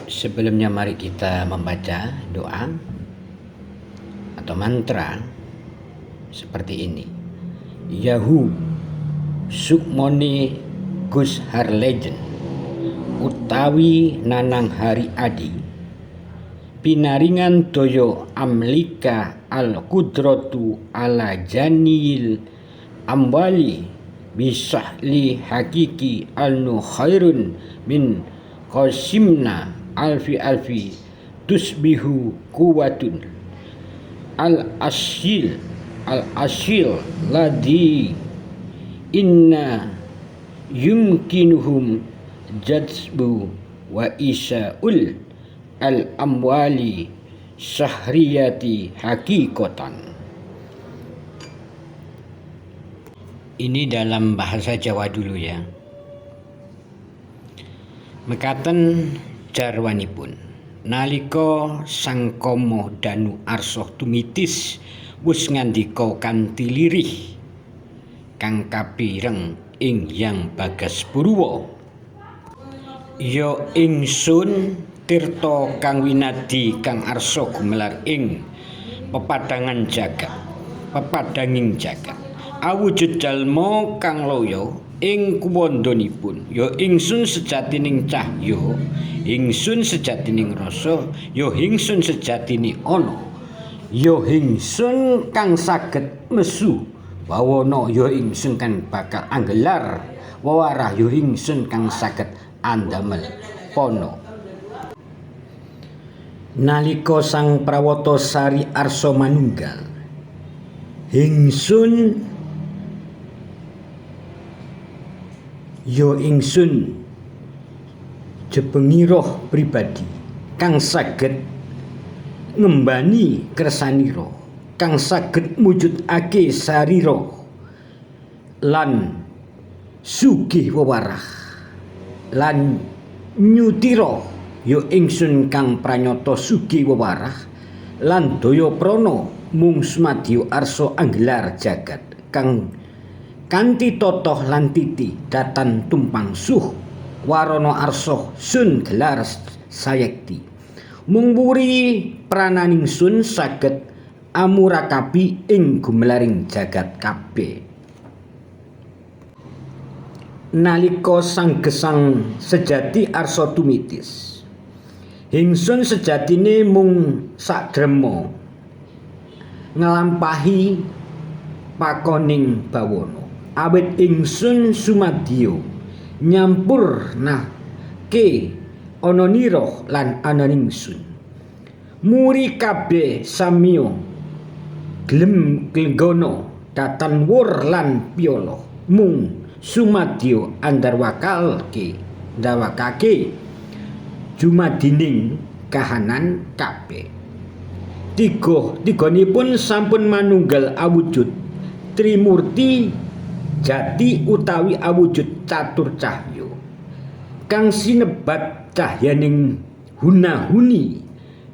Sebelumnya mari kita membaca doa atau mantra seperti ini. Yahu sukmone Gus Harlejen utawi nanang hari adi pinaringan doyo amlika al kudratu ala janil amwali bisahli hakiki al nu khairun min qasimna alfi tusbihu kuwatun al asil ladhi inna yumkinuhum jadzbu wa isaul al amwali sahriyati hakikotan. Ini dalam bahasa Jawa dulu ya. Mekaten jarwanipun nalika Sangkama Danu Arsa tumitis wis ngandika kanthi lirih kang kapireng ing Hyang Bagas Purwa, ya ingsun tirta kang winadi kang arsa gumelar ing pepadanging jagat awujud jalma kang loya ing kuwandhanipun, ya ingsun sejatining cahya, ingsun sejatining rasa, ya ingsun sejatine ana, ya ingsun kang saged mesu bawana, ya ingsun kang bakal anggelar wewarah, ya ingsun kang saged andamel pana. Nalika Sang Prawata-sari Arsa manunggal, ingsun ya ingsun jebengi roh pribadi kang saged ngembani kersanira, kang saged mujudake sarira lan sugih wewarah lan nyutira, ya ingsun kang pranyata sugih wewarah lan daya prana mung sumadya arsa anggelar jagat kang kanthi totoh lan titi datan tumpang suh warana arsa sun gelar sayekti mung wuri prananingsun saged amurakabi ing gumelaring jagat kabeh. Nalika sang gesang sejati arsa tumitis, ingsun sejatine mung sadrema nglampahi pakoning bawana, awit ingsun sumadya nyampurnake ananira lan ananingsun muri kabeh samiya gelem glenggana datan wur lan piyala mung sumadya andharwakake jumadining kahanan kabeh. Tiganipun sampun manunggal awujud trimurti jati utawi awujud catur cahya kang sinebat cahyaning hunahuni,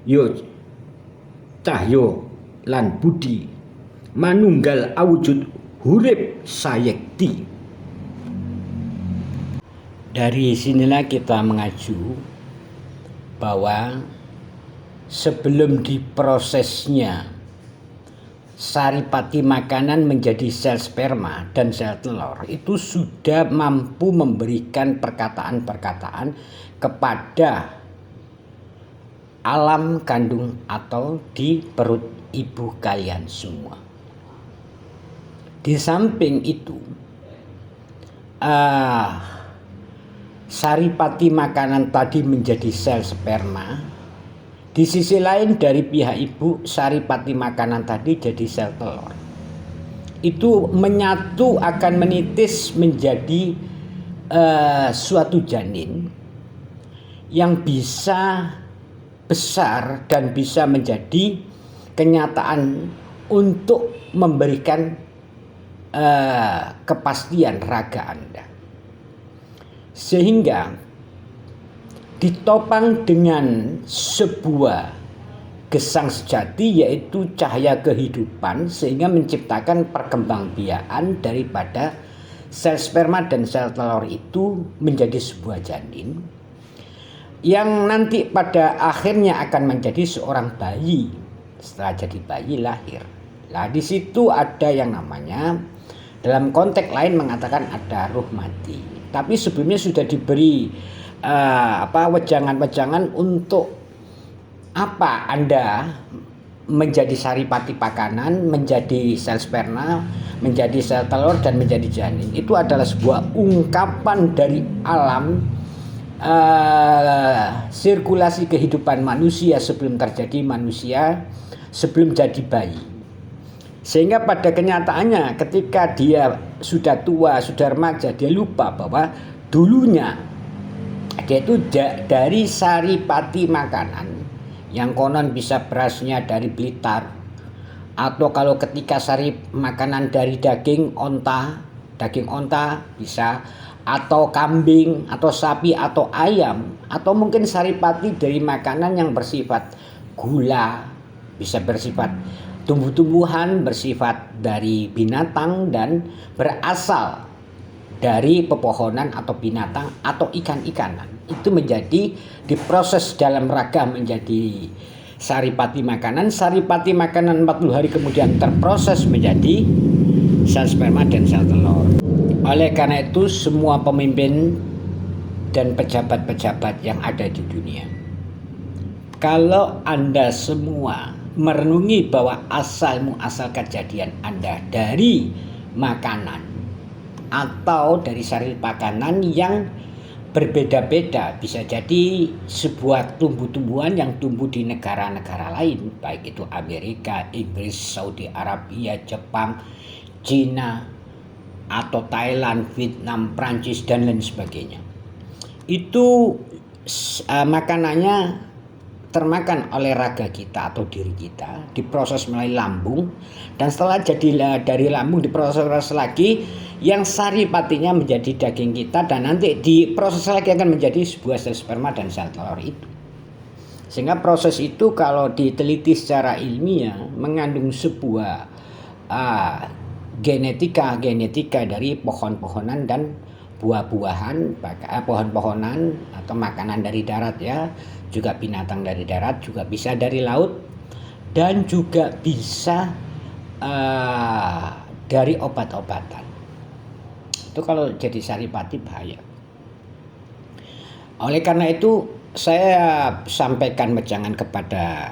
ya cahya lan budi manunggal awujud hurip sayekti. Dari sinilah kita mengacu bahwa sebelum diprosesnya saripati makanan menjadi sel sperma dan sel telur, itu sudah mampu memberikan perkataan-perkataan kepada alam kandung atau di perut ibu kalian semua. Di samping itu, saripati makanan tadi menjadi sel sperma. Di sisi lain dari pihak ibu, saripati makanan tadi jadi sel telur. Itu menyatu akan menitis menjadi suatu janin yang bisa besar dan bisa menjadi kenyataan untuk memberikan kepastian raga Anda. Sehingga ditopang dengan sebuah gesang sejati, yaitu cahaya kehidupan, sehingga menciptakan perkembangbiakan daripada sel sperma dan sel telur itu menjadi sebuah janin. yang nanti pada akhirnya akan menjadi seorang bayi. Setelah jadi bayi lahir. Nah, di situ ada yang namanya, dalam konteks lain mengatakan ada ruh mati. Tapi sebelumnya sudah diberi wejangan-wejangan untuk apa Anda menjadi saripati pakanan, menjadi sel sperma, menjadi sel telur, dan menjadi janin. Itu adalah sebuah ungkapan dari alam sirkulasi kehidupan manusia sebelum terjadi manusia, sebelum jadi bayi. Sehingga pada kenyataannya ketika dia sudah tua, sudah remaja, dia lupa bahwa dulunya dia itu dari saripati makanan yang konon bisa berasnya dari Blitar, atau kalau ketika sari makanan dari daging onta bisa, atau kambing atau sapi atau ayam, atau mungkin saripati dari makanan yang bersifat gula, bisa bersifat tumbuh-tumbuhan, bersifat dari binatang, dan berasal dari pepohonan atau binatang atau ikan-ikanan. Itu menjadi diproses dalam raga menjadi saripati makanan. Saripati makanan 40 hari kemudian terproses menjadi sel sperma dan sel telur. Oleh karena itu semua pemimpin dan pejabat-pejabat yang ada di dunia, kalau Anda semua merenungi bahwa asal kejadian Anda dari makanan atau dari sari makanan yang berbeda-beda, bisa jadi sebuah tumbuh-tumbuhan yang tumbuh di negara-negara lain, baik itu Amerika, Inggris, Saudi Arabia, Jepang, Cina, atau Thailand, Vietnam, Prancis, dan lain sebagainya. Itu makanannya termakan oleh raga kita atau diri kita, diproses melalui lambung, dan setelah jadi dari lambung diproses lagi, yang saripatinya menjadi daging kita, dan nanti diproses lagi akan menjadi sebuah sel sperma dan sel telur itu. Sehingga proses itu kalau diteliti secara ilmiah mengandung sebuah genetika dari pohon-pohonan dan buah-buahan, pohon-pohonan atau makanan dari darat ya, juga binatang dari darat, juga bisa dari laut, dan juga bisa dari obat-obatan. Itu kalau jadi saripati bahaya. Oleh karena itu saya sampaikan wejangan kepada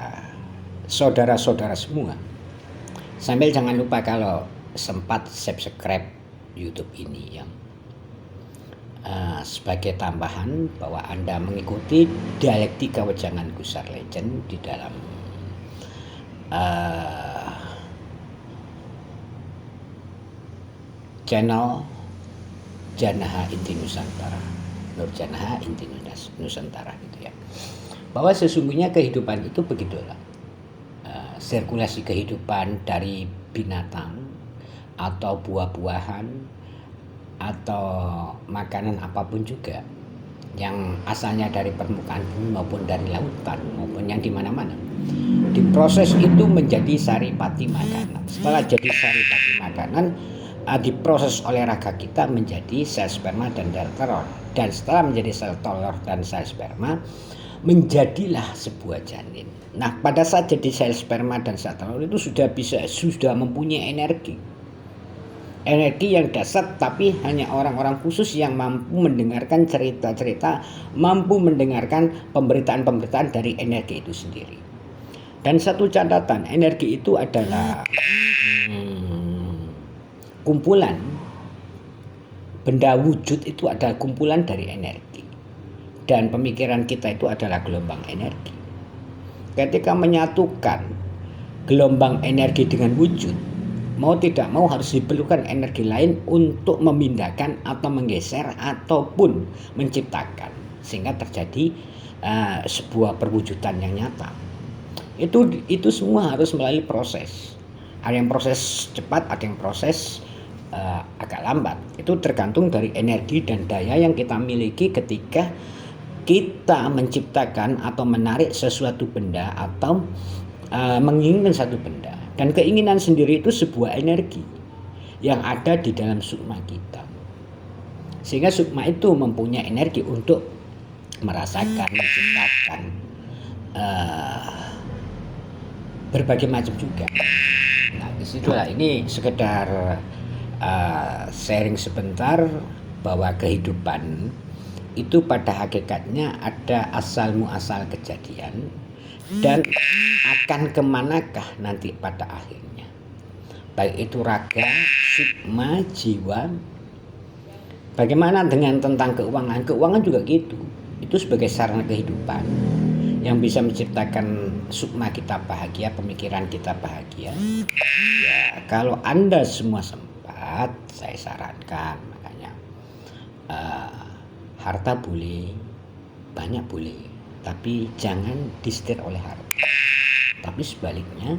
saudara-saudara semua. Sambil jangan lupa kalau sempat subscribe YouTube ini yang sebagai tambahan bahwa Anda mengikuti dialektika wejangan Gusar Legend di dalam channel Janaha Inti Nusantara, Nur Janaha Inti Nusantara gitu ya. Bahwa sesungguhnya kehidupan itu begitulah. Sirkulasi kehidupan dari binatang atau buah-buahan atau makanan apapun juga yang asalnya dari permukaan bumi maupun dari lautan maupun yang di mana-mana, diproses itu menjadi saripati makanan. Setelah jadi saripati makanan, diproses oleh raga kita menjadi sel sperma dan sel telur, dan setelah menjadi sel telur dan sel sperma menjadilah sebuah janin. Nah, pada saat jadi sel sperma dan sel telur itu sudah mempunyai energi yang dasar, tapi hanya orang-orang khusus yang mampu mendengarkan cerita-cerita, mampu mendengarkan pemberitaan-pemberitaan dari energi itu sendiri. Dan satu catatan, energi itu adalah kumpulan benda wujud, itu adalah kumpulan dari energi, dan pemikiran kita itu adalah gelombang energi. Ketika menyatukan gelombang energi dengan wujud, mau tidak mau harus diperlukan energi lain untuk memindahkan atau menggeser ataupun menciptakan, sehingga terjadi sebuah perwujudan yang nyata. Itu semua harus melalui proses. Ada yang proses cepat, ada yang proses agak lambat. Itu tergantung dari energi dan daya yang kita miliki ketika kita menciptakan atau menarik sesuatu benda atau menginginkan satu benda. Dan keinginan sendiri itu sebuah energi yang ada di dalam sukma kita. Sehingga sukma itu mempunyai energi untuk merasakan, menciptakan berbagai macam juga. Nah, disitulah ini sekedar sharing sebentar bahwa kehidupan itu pada hakikatnya ada asal muasal kejadian dan akan kemanakah nanti pada akhirnya, baik itu raga, sukma, jiwa. Bagaimana dengan tentang keuangan? Keuangan juga gitu, itu sebagai sarana kehidupan yang bisa menciptakan sukma kita bahagia, pemikiran kita bahagia. Ya, kalau Anda semua sempat, saya sarankan makanya harta boleh, banyak boleh, tapi jangan disetir oleh harta. Tapi sebaliknya,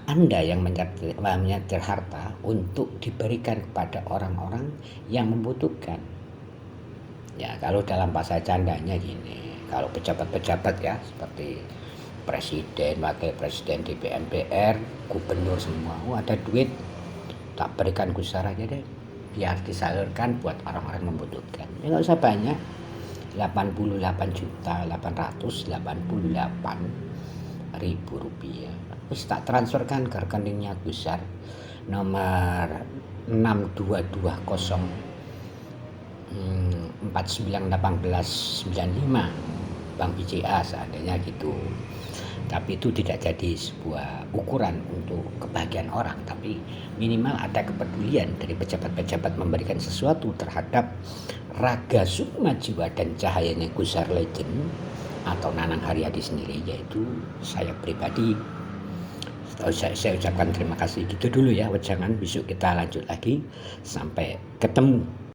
Anda yang menyetir harta untuk diberikan kepada orang-orang yang membutuhkan. Ya, kalau dalam bahasa candanya gini, kalau pejabat-pejabat ya seperti presiden, wakil presiden, DPR, MPR, gubernur semua, ada duit, tak berikan gusar aja deh, biar disalurkan buat orang-orang membutuhkan. Ya nggak usah banyak, 88.888.000 rupiah. Terus tak transferkan ke rekeningnya Gusar nomor 62204918185 Bank BCA seandainya gitu. Tapi itu tidak jadi sebuah ukuran untuk kebahagiaan orang, tapi minimal ada kepedulian dari pejabat-pejabat memberikan sesuatu terhadap raga, sukma, jiwa dan cahayanya Gusar Legend atau Nanang Haryadi sendiri, yaitu saya pribadi. Saya ucapkan terima kasih. Gitu dulu ya, jangan besok kita lanjut lagi. Sampai ketemu.